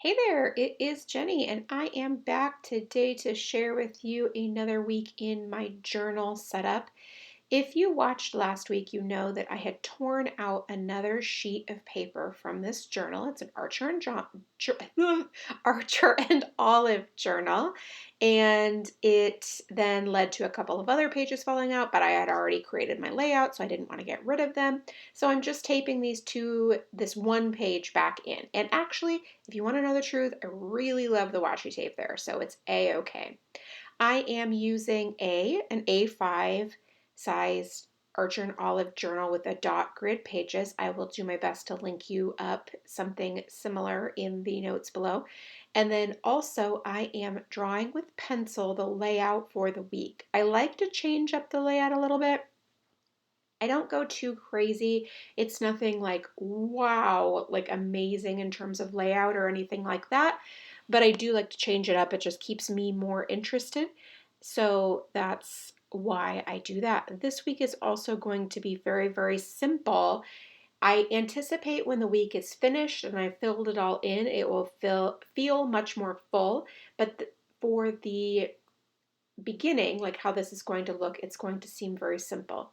Hey there, it is Jenny, and I am back today to share with you another week in my journal setup. If you watched last week, you know that I had torn out another sheet of paper from this journal. It's an Archer and Olive journal, and it then led to a couple of other pages falling out, but I had already created my layout, so I didn't want to get rid of them. So I'm just taping this one page back in. And actually, if you want to know the truth, I really love the washi tape there, so it's A-okay. I am using an A5 sized Archer and Olive journal with a dot grid pages. I will do my best to link you up something similar in the notes below. And then also I am drawing with pencil the layout for the week. I like to change up the layout a little bit. I don't go too crazy. It's nothing like wow, like amazing in terms of layout or anything like that, but I do like to change it up. It just keeps me more interested. So that's why I do that. This week is also going to be very, very simple. I anticipate when the week is finished and I filled it all in, it will feel much more full, but for the beginning, like how this is going to look, it's going to seem very simple.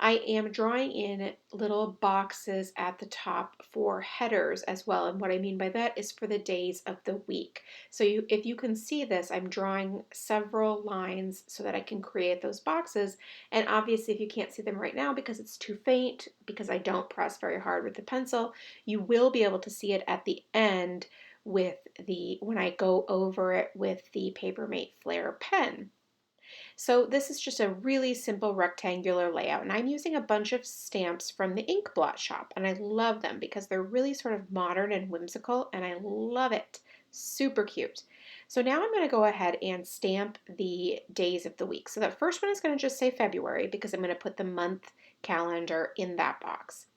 I am drawing in little boxes at the top for headers as well. And what I mean by that is for the days of the week. So if you can see this, I'm drawing several lines so that I can create those boxes. And obviously, if you can't see them right now because it's too faint, because I don't press very hard with the pencil, you will be able to see it at the end when I go over it with the Papermate Flair pen. So this is just a really simple rectangular layout, and I'm using a bunch of stamps from the Ink Blot shop, and I love them because they're really sort of modern and whimsical, and I love it. Super cute. So now I'm going to go ahead and stamp the days of the week. So the first one is going to just say February because I'm going to put the month calendar in that box.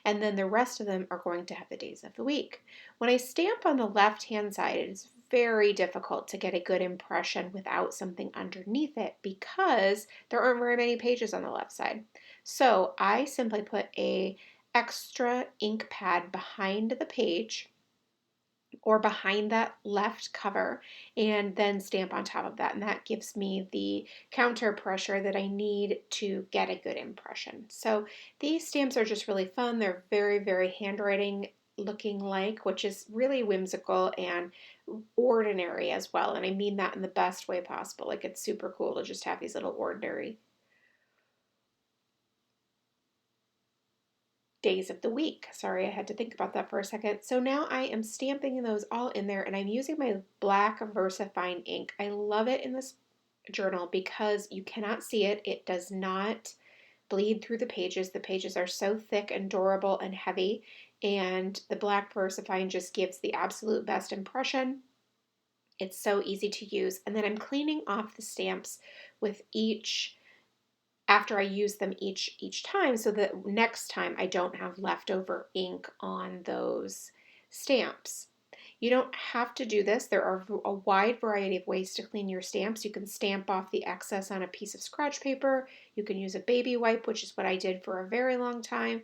And then the rest of them are going to have the days of the week. When I stamp on the left-hand side, it's very difficult to get a good impression without something underneath it because there aren't very many pages on the left side. So I simply put a extra ink pad behind the page or behind that left cover and then stamp on top of that, and that gives me the counter pressure that I need to get a good impression. So these stamps are just really fun. They're very, very handwriting looking like, which is really whimsical and ordinary as well, and I mean that in the best way possible. Like, it's super cool to just have these little ordinary days of the week. Sorry, I had to think about that for a second. So now I am stamping those all in there, and I'm using my black VersaFine ink. I love it in this journal because you cannot see it. It does not bleed through the pages. The pages are so thick and durable and heavy, and the black VersaFine just gives the absolute best impression. It's so easy to use. And then I'm cleaning off the stamps with each after I use them each time so that next time I don't have leftover ink on those stamps. You don't have to do this. There are a wide variety of ways to clean your stamps. You can stamp off the excess on a piece of scratch paper. You can use a baby wipe, which is what I did for a very long time.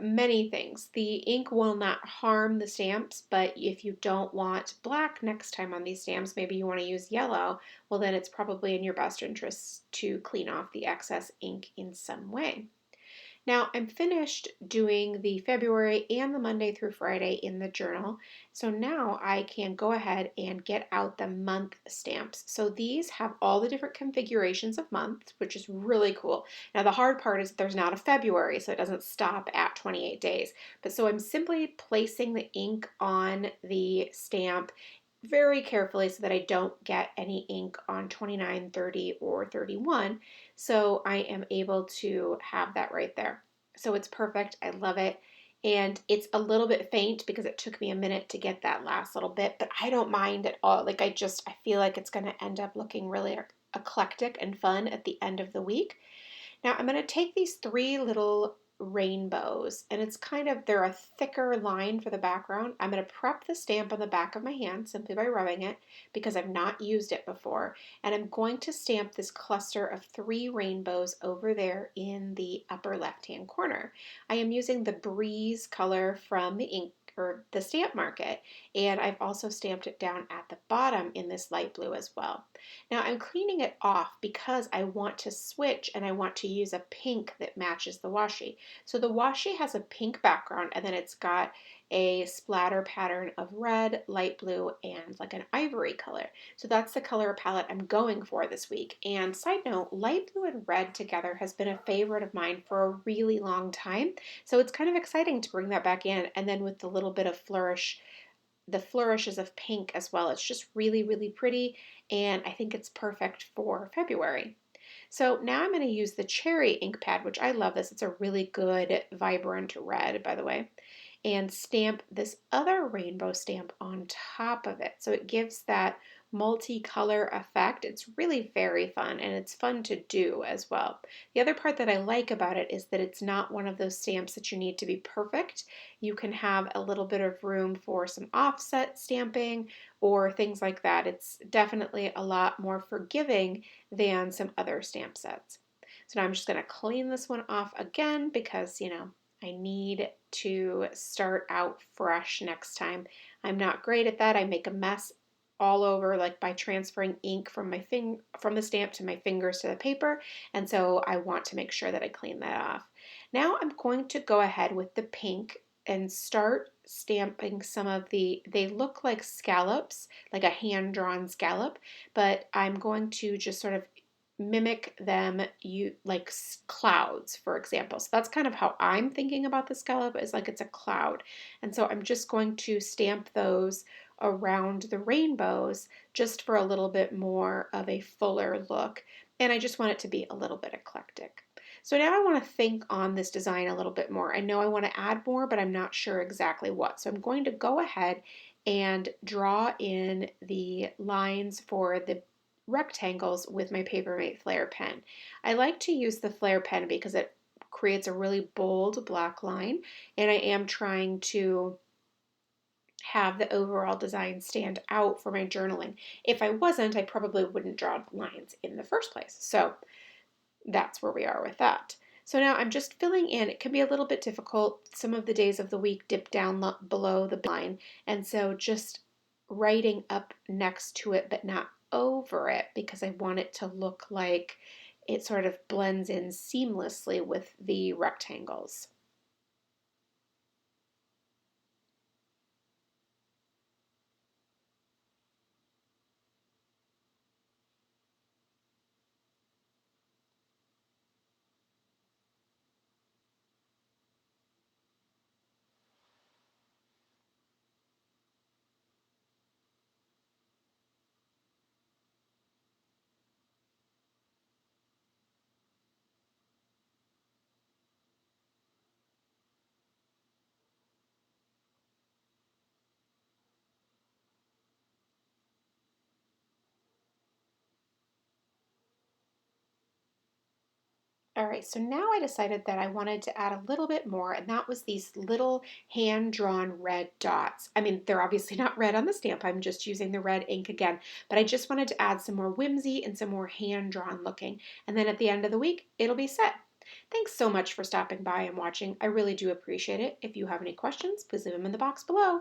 Many things. The ink will not harm the stamps, but if you don't want black next time on these stamps, maybe you want to use yellow, well then it's probably in your best interest to clean off the excess ink in some way. Now I'm finished doing the February and the Monday through Friday in the journal. So now I can go ahead and get out the month stamps. So these have all the different configurations of months, which is really cool. Now the hard part is that there's not a February, so it doesn't stop at 28 days. But so I'm simply placing the ink on the stamp very carefully so that I don't get any ink on 29, 30, or 31. So I am able to have that right there. So it's perfect. I love it. And it's a little bit faint because it took me a minute to get that last little bit, but I don't mind at all. Like, I feel like it's going to end up looking really eclectic and fun at the end of the week. Now I'm going to take these three little rainbows, and they're a thicker line for the background. I'm going to prep the stamp on the back of my hand simply by rubbing it because I've not used it before, and I'm going to stamp this cluster of three rainbows over there in the upper left hand corner. I am using the Breeze color from the ink or the stamp market. And I've also stamped it down at the bottom in this light blue as well. Now I'm cleaning it off because I want to switch and I want to use a pink that matches the washi. So the washi has a pink background and then it's got a splatter pattern of red, light blue, and like an ivory color. So that's the color palette I'm going for this week. And side note, light blue and red together has been a favorite of mine for a really long time. So it's kind of exciting to bring that back in. And then with the little bit of flourish, the flourishes of pink as well. It's just really, really pretty. And I think it's perfect for February. So now I'm going to use the cherry ink pad, which I love this. It's a really good, vibrant red, by the way, and stamp this other rainbow stamp on top of it. So it gives that multicolor effect. It's really very fun and it's fun to do as well. The other part that I like about it is that it's not one of those stamps that you need to be perfect. You can have a little bit of room for some offset stamping or things like that. It's definitely a lot more forgiving than some other stamp sets. So now I'm just going to clean this one off again because, I need to start out fresh next time. I'm not great at that. I make a mess all over, like by transferring ink from from the stamp to my fingers to the paper, and so I want to make sure that I clean that off. Now I'm going to go ahead with the pink and start stamping some of they look like scallops, like a hand-drawn scallop, but I'm going to just sort of mimic them, you like clouds, for example. So that's kind of how I'm thinking about the scallop, is like it's a cloud. And so I'm just going to stamp those around the rainbows just for a little bit more of a fuller look. And I just want it to be a little bit eclectic. So now I want to think on this design a little bit more. I know I want to add more, but I'm not sure exactly what. So I'm going to go ahead and draw in the lines for the rectangles with my Papermate Flare pen. I like to use the Flare pen because it creates a really bold black line, and I am trying to have the overall design stand out for my journaling. If I wasn't, I probably wouldn't draw lines in the first place. So that's where we are with that. So now I'm just filling in. It can be a little bit difficult. Some of the days of the week dip down below the line, and so just writing up next to it but not over it, because I want it to look like it sort of blends in seamlessly with the rectangles. All right, so now I decided that I wanted to add a little bit more, and that was these little hand-drawn red dots. I mean, they're obviously not red on the stamp, I'm just using the red ink again, but I just wanted to add some more whimsy and some more hand-drawn looking. And then at the end of the week, it'll be set. Thanks so much for stopping by and watching. I really do appreciate it. If you have any questions, please leave them in the box below.